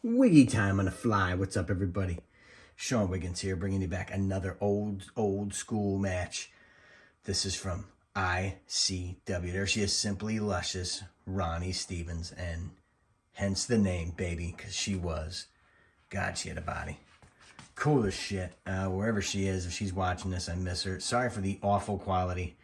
Wiggy time on the fly. What's up, everybody? Sean Wiggins here, bringing you back another old school match. This is from ICW. There she is, Simply Luscious, Ronnie Stevens, and hence the name, baby, because she was. God, she had a body. Cool as shit. Wherever she is, if she's watching this, I miss her. Sorry for the awful quality.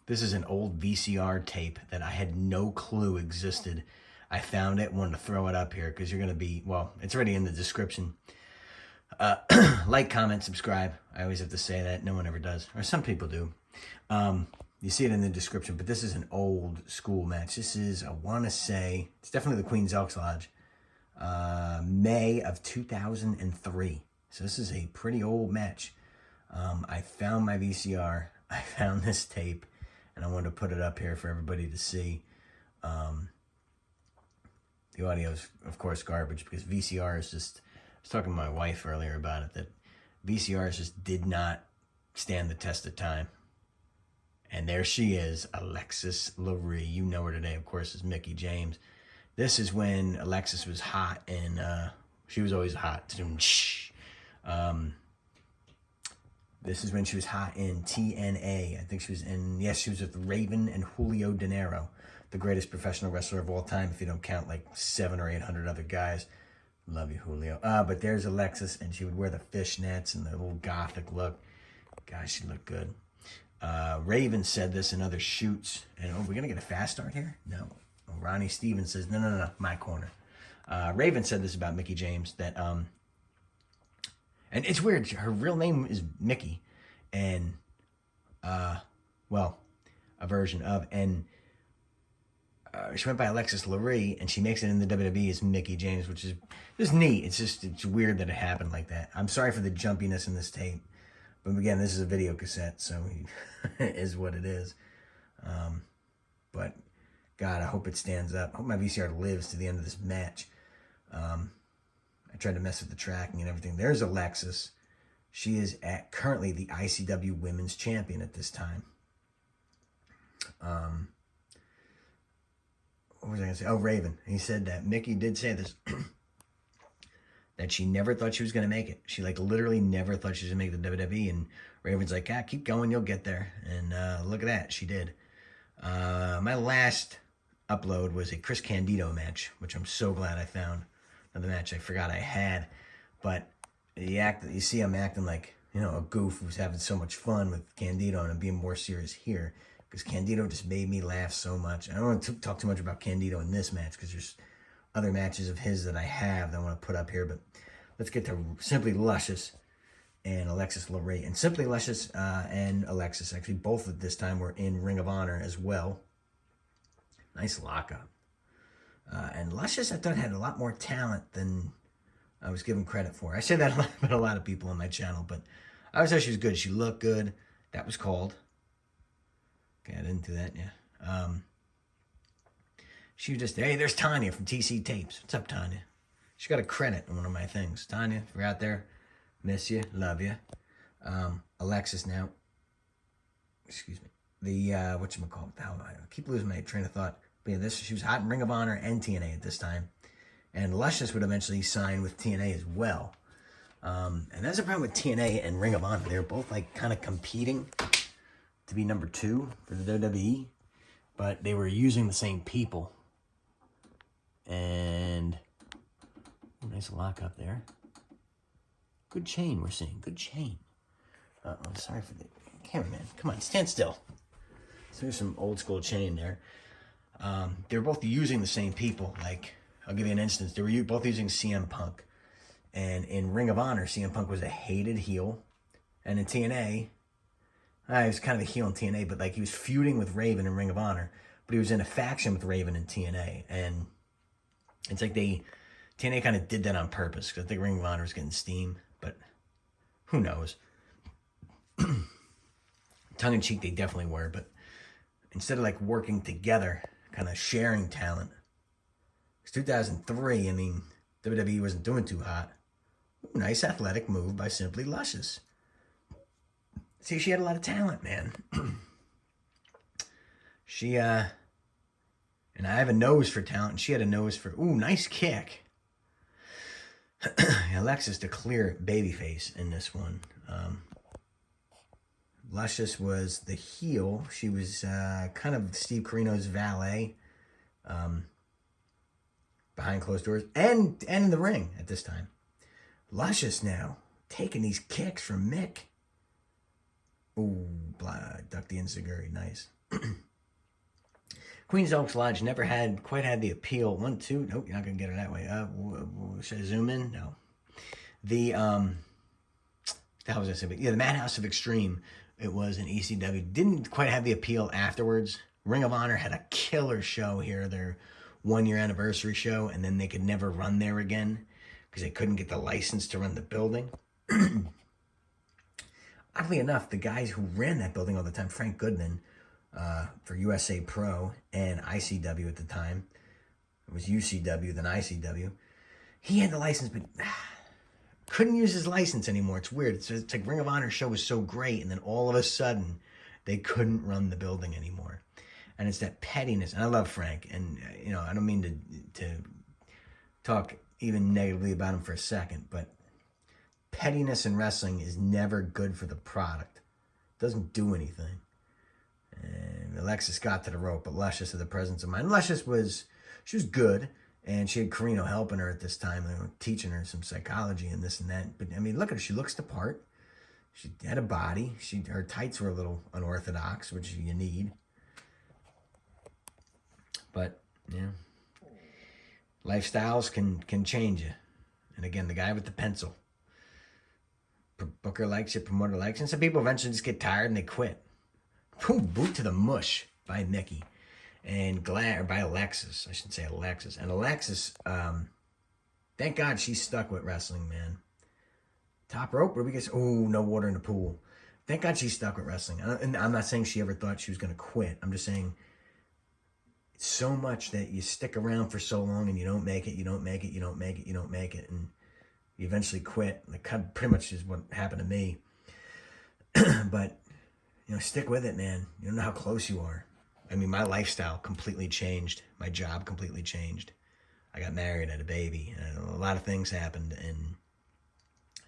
This is an old VCR tape that I had no clue existed. I found it, wanted to throw it up here because you're going to be, well, it's already in the description. Like, comment, subscribe. I always have to say that. No one ever does. Or some people do. You see it in the description, but this is an old school match. This is, I want to say, it's definitely the Queen's Elks Lodge. May of 2003. So this is a pretty old match. I found my VCR. I found this tape, and I wanted to put it up here for everybody to see. The audio is, of course, garbage because VCR is just, I was talking to my wife earlier about it, that VCRs just did not stand the test of time. And there she is, Alexis Lurie. You know her today, of course, as Mickie James. This is when Alexis was hot, and she was always hot. This is when she was hot in TNA. I think she was in, yes, she was with Raven and Julio De Niro, the greatest professional wrestler of all time, if you don't count like 700 or 800 other guys. Love you, Julio. But there's Alexis, and she would wear the fishnets and the little gothic look. Gosh, she looked good. Raven said this in other shoots. And, we're going to get a fast start here? No. Ronnie Stevens says, no, my corner. Raven said this about Mickie James, that, and it's weird, her real name is Mickie, and, well, a version of, and she went by Alexis Lurie, and she makes it in the WWE as Mickie James, which is just neat. It's weird that it happened like that. I'm sorry for the jumpiness in this tape, but again, this is a video cassette, so it is what it is. But God, I hope it stands up. I hope my VCR lives to the end of this match. I tried to mess with the tracking and everything. There's Alexis. She is currently the ICW Women's Champion at this time. What was I going to say? Oh, Raven. He said that Mickie did say this, that she never thought she was going to make it. She, like, literally never thought she was going to make the WWE. And Raven's like, keep going. You'll get there. And look at that. She did. My last upload was a Chris Candido match, which I'm so glad I found. Another match I forgot I had. But you see I'm acting like, a goof who's having so much fun with Candido, and I'm being more serious here. Because Candido just made me laugh so much. I don't want to talk too much about Candido in this match because there's other matches of his that I have that I want to put up here. But let's get to Simply Luscious and Alexis Lurie. And Simply Luscious and Alexis, actually, both at this time were in Ring of Honor as well. Nice lockup. And Luscious, I thought, had a lot more talent than I was given credit for. I say that about a lot of people on my channel, but I always thought she was good. She looked good. That was called. Okay, I didn't do that, yeah. She was just, hey, there's Tanya from TC Tapes. What's up, Tanya? She got a credit in one of my things. Tanya, if you're out there, miss you, love you. Alexis now. Excuse me. The, whatchamacallit, I keep losing my train of thought. But yeah, she was hot in Ring of Honor and TNA at this time. And Luscious would eventually sign with TNA as well. And that's the problem with TNA and Ring of Honor. They were both, like, kind of competing to be number 2 for the WWE, but they were using the same people. And nice lock up there. Good chain we're seeing. Good chain. Sorry for the cameraman. Come on, stand still. So there's some old school chain there. They were both using the same people. Like, I'll give you an instance. They were both using CM Punk. And in Ring of Honor, CM Punk was a hated heel. And in TNA, he was kind of a heel in TNA, but, like, he was feuding with Raven in Ring of Honor, but he was in a faction with Raven in TNA. And it's like TNA kind of did that on purpose, because I think Ring of Honor was getting steam, but who knows? Tongue-in-cheek, they definitely were, but instead of, like, working together, kind of sharing talent, it's 2003, I mean, WWE wasn't doing too hot. Ooh, nice athletic move by Simply Luscious. See, she had a lot of talent, man. She, and I have a nose for talent, and she had a nose for, ooh, nice kick. Alexis the clear babyface in this one. Luscious was the heel. She was kind of Steve Corino's valet behind closed doors and in the ring at this time. Luscious now taking these kicks from Mick. Ooh, duck the enziguri, nice. Queen's Oaks Lodge never quite had the appeal. 1, 2, nope, you're not gonna get her that way. Should I zoom in? No. The that was I say, but yeah, the Madhouse of Extreme. It was an ECW. Didn't quite have the appeal afterwards. Ring of Honor had a killer show here, their 1-year anniversary show, and then they could never run there again because they couldn't get the license to run the building. Oddly enough, the guys who ran that building all the time, Frank Goodman, for USA Pro and ICW at the time, it was UCW, then ICW, he had the license, but couldn't use his license anymore. It's weird. It's like Ring of Honor show was so great, and then all of a sudden, they couldn't run the building anymore. And it's that pettiness. And I love Frank, and I don't mean to talk even negatively about him for a second, but pettiness in wrestling is never good for the product. It doesn't do anything. And Alexis got to the rope, but Luscious had the presence of mind. Luscious was good. And she had Corino helping her at this time, teaching her some psychology and this and that. But, I mean, look at her. She looks the part. She had a body. Her tights were a little unorthodox, which you need. But, yeah. Lifestyles can change you. And, again, the guy with the pencil. Booker likes you, promoter likes you. And some people eventually just get tired and they quit. Boom, boot to the mush by Mickie. And by Alexis, I should say Alexis. And Alexis, thank God she's stuck with wrestling, man. Top rope, where we get, no water in the pool. Thank God she's stuck with wrestling. And I'm not saying she ever thought she was going to quit. I'm just saying it's so much that you stick around for so long and you don't make it, you don't make it, you don't make it, you don't make it. And you eventually quit. Like, pretty much is what happened to me. But, stick with it, man. You don't know how close you are. I mean, my lifestyle completely changed. My job completely changed. I got married, I had a baby, and a lot of things happened. And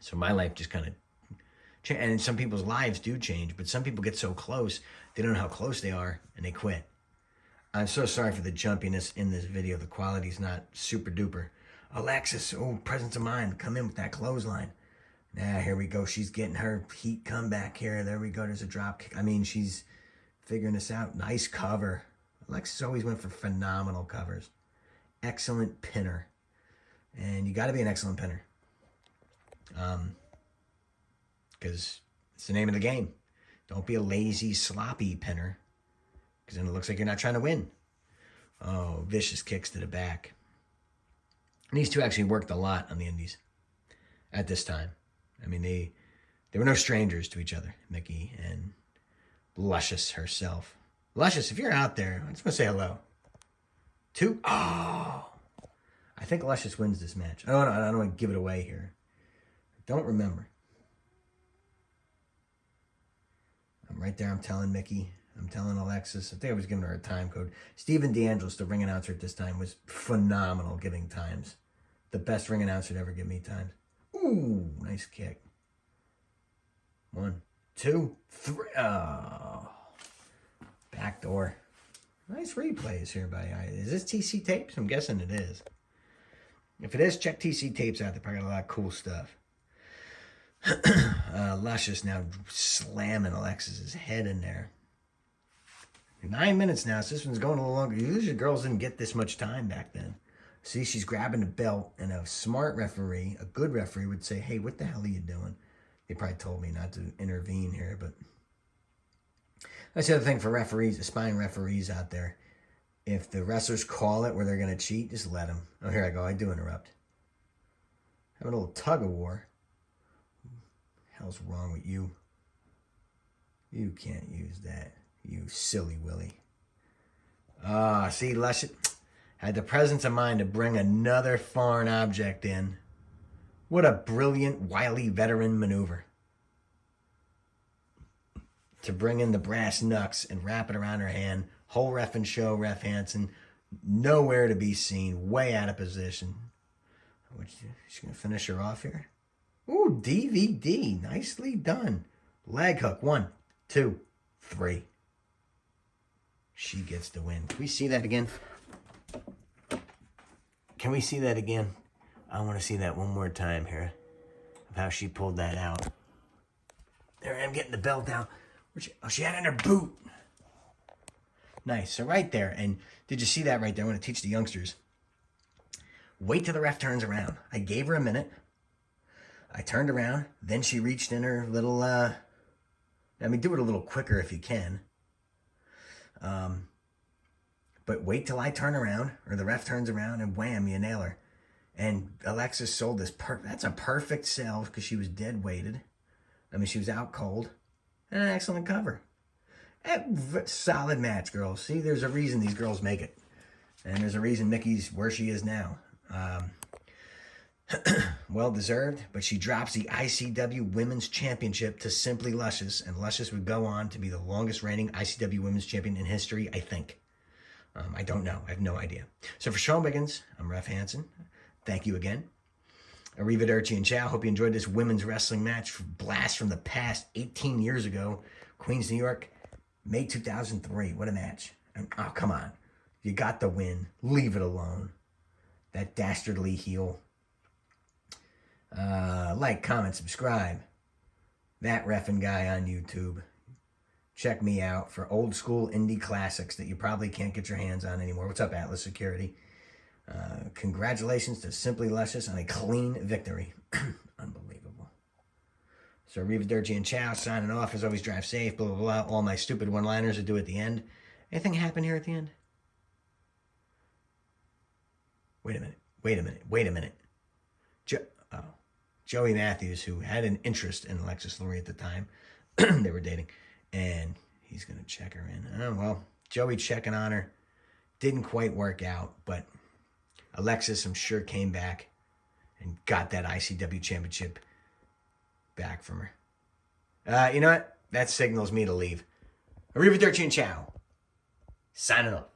so my life just kind of changed. And some people's lives do change, but some people get so close, they don't know how close they are, and they quit. I'm so sorry for the jumpiness in this video. The quality's not super duper. Alexis, presence of mind, come in with that clothesline. Now, here we go. She's getting her heat comeback here. There we go. There's a drop kick. I mean, she's figuring this out. Nice cover. Alexis always went for phenomenal covers. Excellent pinner. And you got to be an excellent pinner. Because it's the name of the game. Don't be a lazy, sloppy pinner. Because then it looks like you're not trying to win. Oh, vicious kicks to the back. And these two actually worked a lot on the indies at this time. I mean, they were no strangers to each other, Mickie and Luscious herself. Luscious, if you're out there, I just want to say hello. 2. I think Luscious wins this match. I don't want to give it away here. I don't remember. I'm right there. I'm telling Mickie. I'm telling Alexis. I think I was giving her a time code. Steven DeAngelis, the ring announcer at this time, was phenomenal giving times. The best ring announcer to ever give me times. Ooh, nice kick. 1, 2, 3. Oh. Back door. Nice replays here is this TC Tapes? I'm guessing it is. If it is, check TC Tapes out. They probably got a lot of cool stuff. Luscious now slamming Alexis's head in there. 9 minutes now, so this one's going a little longer. Usually girls didn't get this much time back then. See, she's grabbing the belt, and a smart referee, a good referee, would say, hey, what the hell are you doing? They probably told me not to intervene here, but that's the other thing for referees, aspiring referees out there. If the wrestlers call it where they're going to cheat, just let them. Oh, here I go. I do interrupt. Have a little tug of war. What the hell's wrong with you? You can't use that, you silly Willie. See, Luscious had the presence of mind to bring another foreign object in. What a brilliant, wily veteran maneuver. To bring in the brass knucks and wrap it around her hand. Whole reffing show, Ref Hansen, nowhere to be seen, way out of position. She's going to finish her off here. Ooh, DVD. Nicely done. Leg hook. 1, 2, 3. She gets the win. Can we see that again? Can we see that again? I want to see that one more time here. Of how she pulled that out. There I am getting the belt down. She had it in her boot. Nice. So right there. And did you see that right there? I want to teach the youngsters. Wait till the ref turns around. I gave her a minute. I turned around. Then she reached in her little... I mean, do it a little quicker if you can. But wait till I turn around, or the ref turns around, and wham, you nail her. And Alexis sold this. That's a perfect sell because she was dead weighted. I mean, she was out cold. And an excellent cover. Solid match, girls. See, there's a reason these girls make it. And there's a reason Mickie's where she is now. Well deserved, but she drops the ICW Women's Championship to Simply Luscious, and Luscious would go on to be the longest reigning ICW Women's Champion in history, I think. I don't know. I have no idea. So for Sean Wiggins, I'm Ref Hansen. Thank you again. Arrivederci and ciao. Hope you enjoyed this women's wrestling match. Blast from the past, 18 years ago. Queens, New York, May 2003. What a match. Oh, come on. You got the win. Leave it alone. That dastardly heel. Like, comment, subscribe. That reffing guy on YouTube. Check me out for old school indie classics that you probably can't get your hands on anymore. What's up, Atlas Security? Congratulations to Simply Luscious on a clean victory. Unbelievable. So, arrivederci and ciao. Signing off. As always, drive safe. Blah, blah, blah. All my stupid one-liners I do at the end. Anything happen here at the end? Wait a minute. Joey Matthews, who had an interest in Alexis Lurie at the time. They were dating. And he's going to check her in. Oh, well, Joey checking on her. Didn't quite work out, but Alexis, I'm sure, came back and got that ICW championship back from her. You know what? That signals me to leave. Arrivederci and ciao. Signing off.